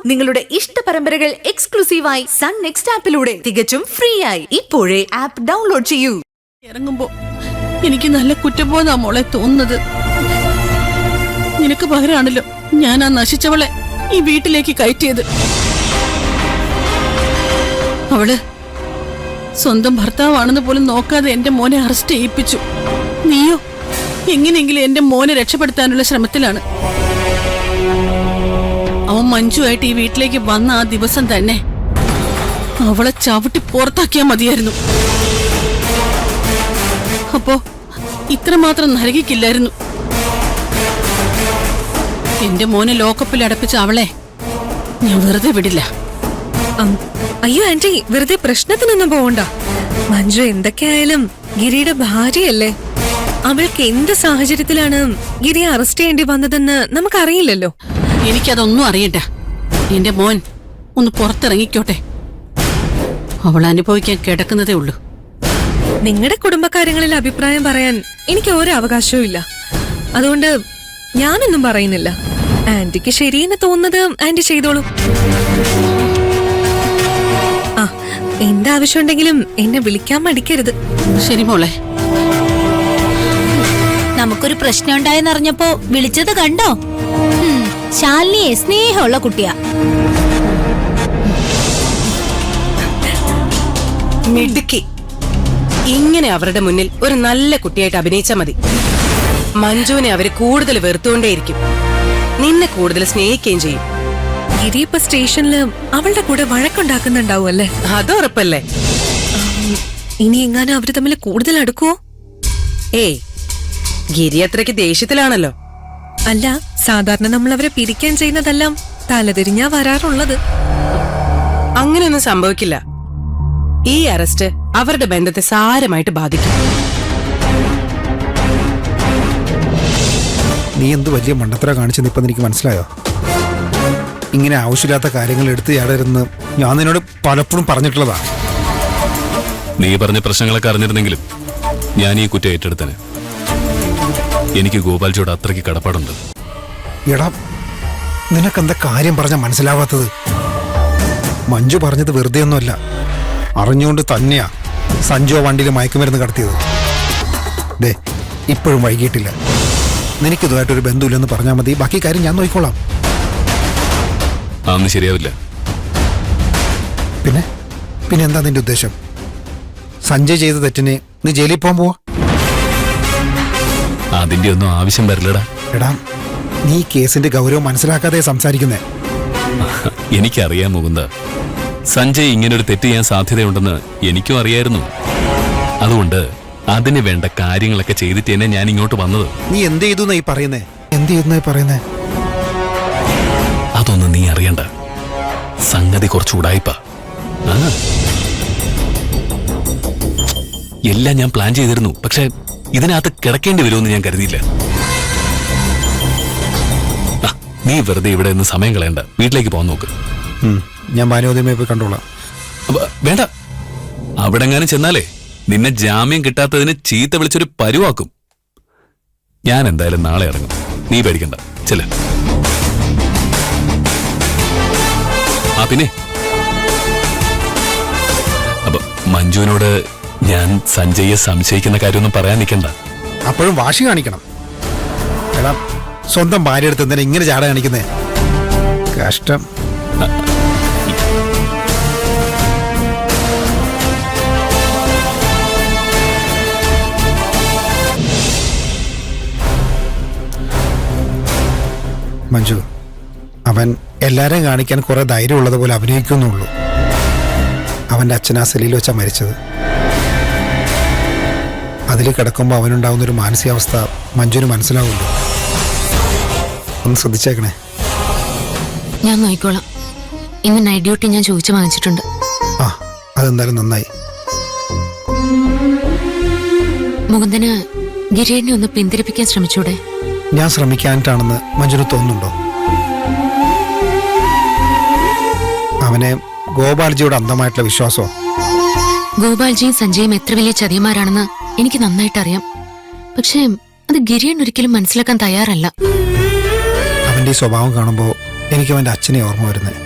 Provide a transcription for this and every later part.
നിങ്ങളുടെ ഇഷ്ട പരമ്പരകൾ എക്സ്ക്ലൂസീവായി സൺ നെക്സ്റ്റ് ആപ്പിലൂടെ തികച്ചും ഫ്രീ ആയി ഇപ്പോഴേ ആപ്പ് ഡൗൺലോഡ് ചെയ്യൂ. ഇറങ്ങുമ്പോ എനിക്ക് നല്ല കുറ്റബോധ മോളെ തോന്നുന്നത്. നിനക്ക് പകരമാണല്ലോ ഞാൻ ആ നശിച്ചവളെ ഈ വീട്ടിലേക്ക് കയറ്റിയത്. അവള് സ്വന്തം ഭർത്താവാണെന്ന് പോലും നോക്കാതെ എന്റെ മോനെ അറസ്റ്റ് ചെയ്യിപ്പിച്ചു. നീയോ എങ്ങനെയെങ്കിലും എന്റെ മോനെ രക്ഷപ്പെടുത്താനുള്ള ശ്രമത്തിലാണ്. അവൻ മഞ്ജുവായിട്ട് ഈ വീട്ടിലേക്ക് വന്ന ആ ദിവസം തന്നെ അവളെ ചവിട്ടി പുറത്താക്കിയാൽ മതിയായിരുന്നു. അപ്പോ ഇത്രമാത്രം നരകിക്കില്ലായിരുന്നു. എന്റെ മോനെ ലോക്കപ്പിൽ അടപ്പിച്ച അവളെ ഞാൻ വെറുതെ വിടില്ല. അയ്യോ ആന്റി, വെറുതെ പ്രശ്നത്തിനൊന്നും പോവണ്ട. മഞ്ജു എന്തൊക്കെയായാലും ഗിരിയുടെ ഭാര്യയല്ലേ. അവൾക്ക് എന്ത് സാഹചര്യത്തിലാണ് ഗിരിയെ അറസ്റ്റ് ചെയ്യേണ്ടി വന്നതെന്ന് നമുക്കറിയില്ലല്ലോ. എനിക്കതൊന്നും അറിയണ്ട. എന്റെ മോൻ ഒന്ന് പുറത്തിറങ്ങിക്കോട്ടെ. അവൾ അനുഭവിക്കാൻ കിടക്കുന്നതേ ഉള്ളൂ. നിങ്ങളുടെ കുടുംബകാര്യങ്ങളിൽ അഭിപ്രായം പറയാൻ എനിക്ക് ഒരു അവകാശവും ഇല്ല. അതുകൊണ്ട് ഞാനൊന്നും പറയുന്നില്ല. ആന്റിക്ക് ശരിയെന്ന് തോന്നുന്നത് ആന്റി ചെയ്തോളൂ. ആ, എന്താവശ്യമുണ്ടെങ്കിലും എന്നെ വിളിക്കാൻ മടിക്കരുത്. ശരി മോളെ. നമുക്കൊരു പ്രശ്നം ഉണ്ടായെന്നറിഞ്ഞപ്പോ വിളിച്ചത് കണ്ടോ? ശാലിനിയെ സ്നേഹമുള്ള കുട്ടിയാ. മിടുക്കി. ഇങ്ങനെ അവരുടെ മുന്നിൽ ഒരു നല്ല കുട്ടിയായിട്ട് അഭിനയിച്ചാ മതി. മഞ്ജുവിനെ അവര് കൂടുതൽ വെറുത്തുകൊണ്ടേയിരിക്കും, നിന്നെ കൂടുതൽ സ്നേഹിക്കുകയും ചെയ്യും. ഗിരി ഇപ്പൊ സ്റ്റേഷനില് അവളുടെ കൂടെ വഴക്കുണ്ടാക്കുന്നുണ്ടാവും അല്ലേ? അത് ഉറപ്പല്ലേ? ഇനി എങ്ങാനും അവര് തമ്മിൽ കൂടുതൽ അടുക്കുവോ? ഏയ്, ഗിരി അത്രയ്ക്ക് ദേഷ്യത്തിലാണല്ലോ. അല്ല, സാധാരണ നമ്മൾ അവരെ പിരിക്കാൻ ചെയ്യുന്നതെല്ലാം തലതിരിഞ്ഞാ വരാറുള്ളത്. അങ്ങനെയൊന്നും സംഭവിക്കില്ല. ഈ അറസ്റ്റ് അവരുടെ ബന്ധത്തെ സാരമായിട്ട് ബാധിക്കും. നീ എന്ത് വലിയ മണ്ടത്തര കാണിച്ചെന്ന് ഇപ്പം എനിക്ക് മനസ്സിലായോ? ഇങ്ങനെ ആവശ്യമില്ലാത്ത കാര്യങ്ങൾ എടുത്ത് ചാടരുന്ന് ഞാൻ നിന്നോട് പലപ്പോഴും പറഞ്ഞിട്ടുള്ളതാ. നീ പറഞ്ഞ പ്രശ്നങ്ങളൊക്കെ അറിഞ്ഞിരുന്നെങ്കിലും ഞാൻ ഈ കുറ്റം ഏറ്റെടുത്തനെ. എനിക്ക് ഗോപാൽജിയോട് അത്രയ്ക്ക് കടപ്പാടുണ്ട്. എടാ, നിനക്കെന്താ കാര്യം പറഞ്ഞാൽ മനസ്സിലാവാത്തത്? മഞ്ജു പറഞ്ഞത് വെറുതെ ഒന്നുമല്ല. അറിഞ്ഞുകൊണ്ട് തന്നെയാ സഞ്ജു വണ്ടിയിൽ മയക്കുമരുന്ന് കടത്തിയത്. ദേ, ഇപ്പോഴും വൈകിട്ടില്ല. നിനക്കിതുമായിട്ടൊരു ബന്ധമില്ലെന്ന് പറഞ്ഞാൽ മതി. ബാക്കി കാര്യം ഞാൻ നോക്കിക്കോളാം. അതൊന്നും ശരിയാവില്ല. പിന്നെ എന്താ നിന്റെ ഉദ്ദേശം? സഞ്ജയ് ചെയ്ത തെറ്റിന് നീ ജയിലിൽ പോകാൻ പോവാ? അതിന്റെ ഒന്നും ആവശ്യം വരില്ലടാ. എടാ, നീ കേസിന്റെ ഗൗരവം മനസ്സിലാക്കാതെ സംസാരിക്കുന്നേ. എനിക്കറിയാൻ മുകുന്ദ, സഞ്ജയ് ഇങ്ങനൊരു തെറ്റ് ചെയ്യാൻ സാധ്യതയുണ്ടെന്ന് എനിക്കും അറിയായിരുന്നു. അതുകൊണ്ട് അതിന് വേണ്ട കാര്യങ്ങളൊക്കെ ചെയ്തിട്ട് തന്നെ ഞാൻ ഇങ്ങോട്ട് വന്നത്. നീ എന്ത് ചെയ്തു ഈ പറയുന്നേ? എന്ത് ചെയ്യുന്ന പറയുന്നേ? അതൊന്നും നീ അറിയണ്ട. സംഗതി കുറച്ച് ഉടായിപ്പാ. എല്ലാം ഞാൻ പ്ലാൻ ചെയ്തിരുന്നു. പക്ഷെ ഇതിനകത്ത് കിടക്കേണ്ടി വരുമെന്ന് ഞാൻ കരുതിയില്ല. നീ വെറുതെ ഇവിടെ നിന്ന് സമയം കളയണ്ട. വീട്ടിലേക്ക് പോകാൻ നോക്ക്. ഞാൻ ഭാനുവതിയമ്മയെ പോയി കണ്ടോളാം. വേണ്ട, അവിടെങ്ങാനും ചെന്നാലേ നിന്നെ ജാമ്യം കിട്ടാത്തതിന് ചീത്ത വിളിച്ചൊരു പരുവാക്കും. ഞാൻ എന്തായാലും നാളെ ഇറങ്ങും. നീ പേടിക്കണ്ട. ചെല്ല. പിന്നെ അപ്പൊ മഞ്ജുവിനോട് ഞാൻ സഞ്ജയെ സംശയിക്കുന്ന കാര്യമൊന്നും പറയാൻ നിൽക്കണ്ട. അപ്പോഴും വാശി കാണിക്കണം. എടാ, സ്വന്തം ഭാര്യ എടുത്ത് എന്തിനാ ഇങ്ങനെ ചാട കാണിക്കുന്നേ? കഷ്ടം. മഞ്ജു, അവൻ എല്ലാരെയും കാണിക്കാൻ കുറെ ധൈര്യമുള്ളത് പോലെ അഭിനയിക്കുന്നുള്ളൂ. അവന്റെ അച്ഛനാ സെല്ലിൽ വെച്ചാ മരിച്ചത്. അതിൽ കിടക്കുമ്പോൾ അവനുണ്ടാവുന്നൊരു മാനസികാവസ്ഥ മഞ്ജുവിന് മനസ്സിലാവുള്ളൂ. ഒന്ന് ശ്രദ്ധിച്ചേക്കണേ. ഞാൻ നോക്കിക്കോളാം. ഇന്ന് നൈറ്റ് ഡ്യൂട്ടി ഞാൻ ചോദിച്ചു വാങ്ങിച്ചിട്ടുണ്ട്. ആ, അതെന്തായാലും നന്നായി. മുകുന്ദന് ഗിരിയെ ഒന്ന് പിന്തിരിപ്പിക്കാൻ ശ്രമിച്ചൂടെ? ഞാൻ ശ്രമിക്കാനായിട്ടാണെന്ന് മഞ്ജുന് തോന്നുന്നുണ്ടോ? അവനെ ഗോപാൽജിയുടെ അന്ധമായിട്ടുള്ള വിശ്വാസമോ? ഗോപാൽജിയും സഞ്ജയും എത്ര വലിയ ചതിയന്മാരാണെന്ന് എനിക്ക് നന്നായിട്ട് അറിയാം. പക്ഷേ അത് ഗിരിയൻ ഒരിക്കലും മനസ്സിലാക്കാൻ തയ്യാറല്ല. അവന്റെ സ്വഭാവം കാണുമ്പോൾ എനിക്ക് അവൻ്റെ അച്ഛനെ ഓർമ്മ വരുന്നത്.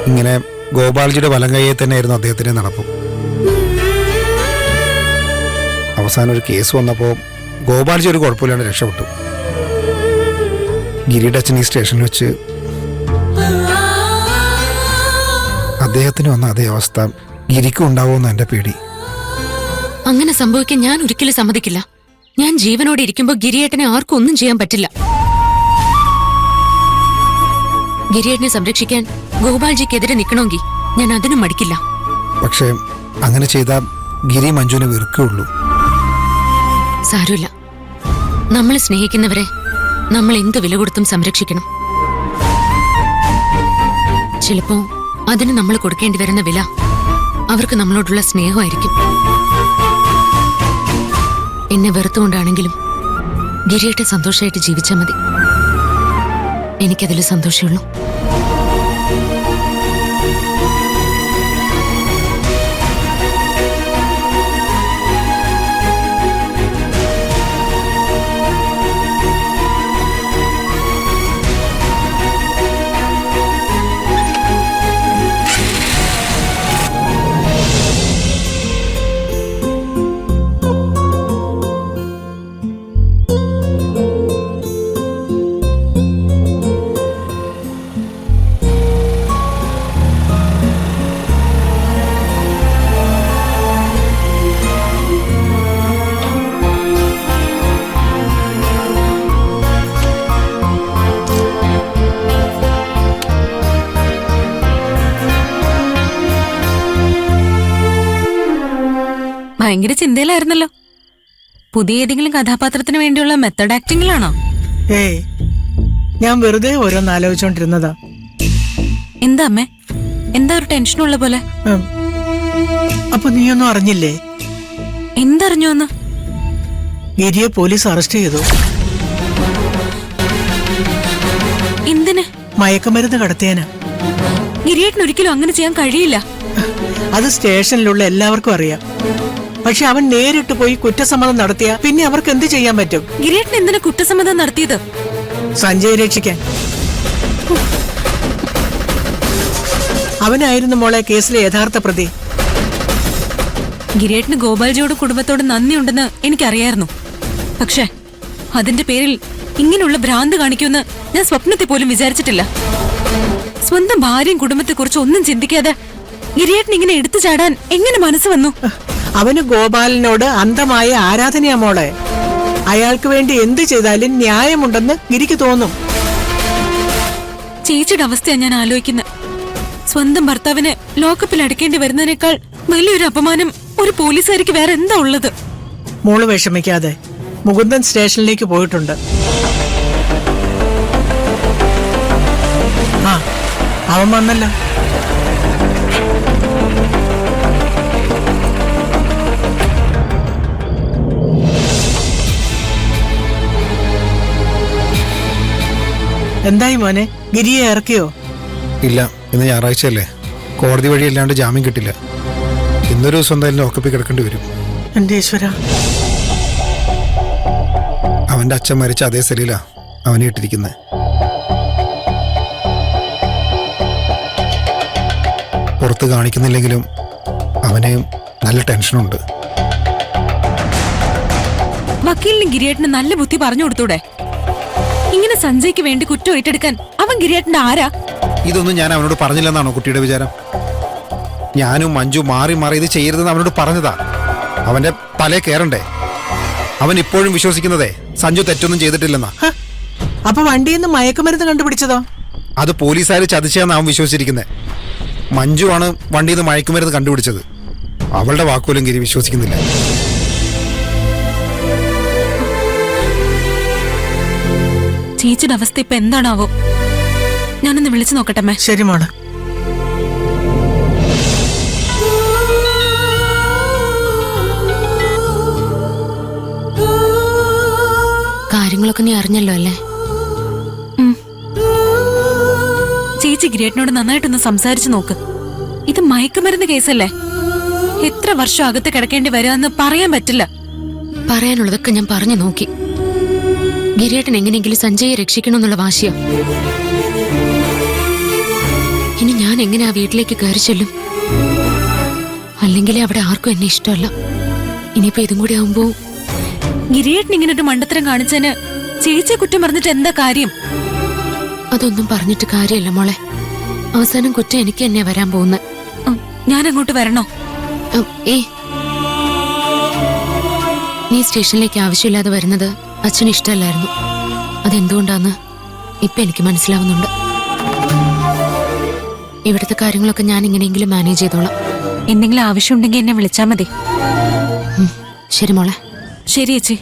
ഇങ്ങനെ ഗോപാൽജിയുടെ വലം കൈയെ തന്നെയായിരുന്നു അദ്ദേഹത്തിൻ്റെ നടപ്പും. അവസാനം ഒരു കേസ് വന്നപ്പോൾ ഗോപാൽജി ഒരു കുഴപ്പമില്ലാണ്ട് രക്ഷപ്പെട്ടു. ഗിരിയുടെ അച്ഛൻ ഈ സ്റ്റേഷനിൽ വെച്ച് അദ്ദേഹത്തിന് വന്ന അതേ അവസ്ഥ ഗിരിക്കും ഉണ്ടാവുമെന്ന് എൻ്റെ പേടി. അങ്ങനെ സംഭവിക്കാൻ ഞാൻ ഒരിക്കലും സമ്മതിക്കില്ല. ഞാൻ ജീവനോടെ ഇരിക്കുമ്പോൾ ഗിരിയേട്ടനെ ആർക്കും ഒന്നും ചെയ്യാൻ പറ്റില്ല. ഗിരിയേട്ടനെ സംരക്ഷിക്കാൻ ഗോപാൽജിക്കെതിരെ നിൽക്കണമെങ്കിൽ ഞാൻ അതിനും മടിക്കില്ല. പക്ഷേ അങ്ങനെ ചെയ്താൽ ഗിരി മഞ്ജുവിനെ വെറുക്കുകയുള്ളൂ. സാരമില്ല, നമ്മൾ സ്നേഹിക്കുന്നവരെ നമ്മൾ എന്ത് വില കൊടുത്തും സംരക്ഷിക്കണം. ചിലപ്പോ അതിന് നമ്മൾ കൊടുക്കേണ്ടി വരുന്ന വില അവർക്ക് നമ്മളോടുള്ള സ്നേഹമായിരിക്കും. എന്നെ വെറുത്തുകൊണ്ടാണെങ്കിലും ഗിരിയേട്ടെ സന്തോഷമായിട്ട് ജീവിച്ചാൽ മതി. എനിക്കതിൽ സന്തോഷമുള്ളൂ. ഭയങ്കര ചിന്തയിലായിരുന്നല്ലോ. പുതിയ ഏതെങ്കിലും കഥാപാത്രത്തിന് വേണ്ടിയുള്ള മെത്തഡ് ആക്ടിങ്ങിലാണോ? ഏയ്, ഞാൻ വെറുതെ ഓരോന്ന് ആലോചിച്ചോണ്ടിരുന്നതാ. എന്താ അമ്മേ, എന്താ ഒരു ടെൻഷനുള്ള പോലെ? അപ്പൊ നീയൊന്നും അറിഞ്ഞില്ലേ? എന്തറിഞ്ഞു എന്ന്? ഗിരിയെ പോലീസ് അറസ്റ്റ് ചെയ്തു. എന്തിന്? മയക്കുമരുന്ന് കടത്തിയാനാ. ഗിരിയേട്ടന് ഒരിക്കലും അങ്ങനെ ചെയ്യാൻ കഴിയില്ല. അത് സ്റ്റേഷനിലുള്ള എല്ലാവർക്കും അറിയാം. പക്ഷെ അവൻ നേരിട്ട് പോയി കുറ്റസമ്മതം നടത്തിയ പിന്നെ അവർക്ക് എന്ത് ചെയ്യാൻ പറ്റും? ഗിരിയേട്ടൻ എന്തിനാ കുറ്റസമ്മതം നടത്തിയത്? സഞ്ജയ് രക്ഷിക്കാൻ. അവനായിരുന്നു മോളെ കേസിലെ യഥാർത്ഥ പ്രതി. ഗിരിയേട്ടന് ഗോപാൽജിയോട് കുടുംബത്തോട് നന്ദിയുണ്ടെന്ന് എനിക്കറിയായിരുന്നു. പക്ഷെ അതിന്റെ പേരിൽ ഇങ്ങനെയുള്ള ഭ്രാന്ത് കാണിക്കുമെന്ന് ഞാൻ സ്വപ്നത്തിൽ പോലും വിചാരിച്ചിട്ടില്ല. സ്വന്തം ഭാര്യയും കുടുംബത്തെക്കുറിച്ച് ഒന്നും ചിന്തിക്കാതെ ഗിരിയേട്ടൻ ഇങ്ങനെ എടുത്തു ചാടാൻ എങ്ങനെ മനസ്സ് വന്നു? അവന് ഗോപാലനോട് അന്ധമായ ആരാധനയാ മോളെ. അയാൾക്ക് വേണ്ടി എന്ത് ചെയ്താലും ന്യായമുണ്ടെന്ന് ഗിരിക്ക് തോന്നും. ചേച്ചിയുടെ അവസ്ഥയാണ് ഞാൻ ആലോചിക്കുന്നത്. സ്വന്തം ഭർത്താവിനെ ലോക്കപ്പിൽ അടയ്ക്കേണ്ടി വരുന്നതിനേക്കാൾ വലിയൊരു അപമാനം ഒരു പോലീസുകാരിക്ക് വേറെ എന്താ ഉള്ളത്? മോള് വിഷമിക്കാതെ, മുകുന്ദൻ സ്റ്റേഷനിലേക്ക് പോയിട്ടുണ്ട്. ആ, അവൻ വന്നല്ലോ. എന്തായി മോനെ, ഗിരിയെ ഇറക്കിയോ? ഇല്ല, ഇന്ന് ഞായറാഴ്ചയല്ലേ, കോടതി വഴി അല്ലാണ്ട് ജാമ്യം കിട്ടില്ല. ഇന്നൊരു ദിവസം എന്തായാലും ലോക്കപ്പിൽ കിടക്കേണ്ടി വരും. എന്റെ ഈശ്വര. അവന്റെ അച്ഛൻ മരിച്ച അതേ സെല്ലിലാ അവനെ ഇട്ടിരിക്കുന്നത്. പുറത്ത് കാണിക്കുന്നില്ലെങ്കിലും അവന് നല്ല ടെൻഷനുണ്ട്. വക്കീലിന് ഗിരിയേട്ടന് നല്ല ബുദ്ധി പറഞ്ഞു കൊടുത്തൂടെ? ഇങ്ങനെ സഞ്ജയ്ക്ക് വേണ്ടി കുറ്റം ഏറ്റെടുക്കാൻ അവൻ ഗിരിയേട്ടന്റെ ആരാ? ഇതൊന്നും ഞാൻ അവനോട് പറഞ്ഞില്ലെന്നാണോ കുട്ടിയുടെ വിചാരം? ഞാനും മഞ്ജു മാറി മാറി ഇത് ചെയ്യരുതെന്ന് അവനോട് പറഞ്ഞതാ. അവന്റെ തലേ കയറണ്ടേ? അവൻ ഇപ്പോഴും വിശ്വസിക്കുന്നതേ സഞ്ജു തെറ്റൊന്നും ചെയ്തിട്ടില്ലെന്നാ. അപ്പൊ വണ്ടിയിൽ നിന്ന് മയക്കുമരുന്ന് കണ്ടുപിടിച്ചതോ? അത് പോലീസുകാർ ചതിച്ചാന്ന് അവൻ വിശ്വസിച്ചിരിക്കുന്നത്. മഞ്ജു ആണ് വണ്ടിയിൽ നിന്ന് മയക്കുമരുന്ന് കണ്ടുപിടിച്ചത്. അവളുടെ വാക്കുപോലും ഗിരി വിശ്വസിക്കുന്നില്ല. ചേച്ചിയുടെ അവസ്ഥ ഇപ്പൊ എന്താണാവോ? ഞാനൊന്ന് വിളിച്ചു നോക്കട്ടെ. ശരി മോളെ. കാര്യങ്ങളൊക്കെ നീ അറിഞ്ഞല്ലോ അല്ലേ? ചേച്ചി ഗിരിയേട്ടനോട് നന്നായിട്ടൊന്ന് സംസാരിച്ചു നോക്ക്. ഇത് മയക്കുമരുന്ന് കേസല്ലേ? എത്ര വർഷം അകത്ത് കിടക്കേണ്ടി വരാന്ന് പറയാൻ പറ്റില്ല. പറയാനുള്ളതൊക്കെ ഞാൻ പറഞ്ഞു നോക്കി. ഗിരിയേട്ടൻ എങ്ങനെയെങ്കിലും സഞ്ജയെ രക്ഷിക്കണമെന്നുള്ള വാശിയാ. ഇനി ഞാൻ എങ്ങനെ ആ വീട്ടിലേക്ക് കയറി ചെല്ലും? അല്ലെങ്കിലേ അവിടെ ആർക്കും എന്നെ ഇഷ്ടമല്ല. ഇനിയിപ്പോ ഇതും കൂടി ആവുമ്പോ ഗിരിയേട്ടൻ ഇങ്ങനെ ഒരു മണ്ടത്തരം കാണിച്ചതിന് ചേച്ചിയെ കുറ്റം പറഞ്ഞിട്ട് എന്താ കാര്യം? അതൊന്നും പറഞ്ഞിട്ട് കാര്യമല്ല മോളെ. അവസാനം കുറ്റം എനിക്ക് തന്നെയാ വരാൻ പോകുന്നത്. ഞാൻ അങ്ങോട്ട് വരണോ? നീ സ്റ്റേഷനിലേക്ക് ആവശ്യമില്ലാതെ വരുന്നത് അച്ഛന് ഇഷ്ടമല്ലായിരുന്നു. അതെന്തുകൊണ്ടാന്ന് ഇപ്പൊ എനിക്ക് മനസ്സിലാവുന്നുണ്ട്. ഇവിടുത്തെ കാര്യങ്ങളൊക്കെ ഞാൻ എങ്ങനെയെങ്കിലും മാനേജ് ചെയ്തോളാം. എന്തെങ്കിലും ആവശ്യമുണ്ടെങ്കിൽ എന്നെ വിളിച്ചാ മതി. ശരി മോളെ. ശരി ചേച്ചി.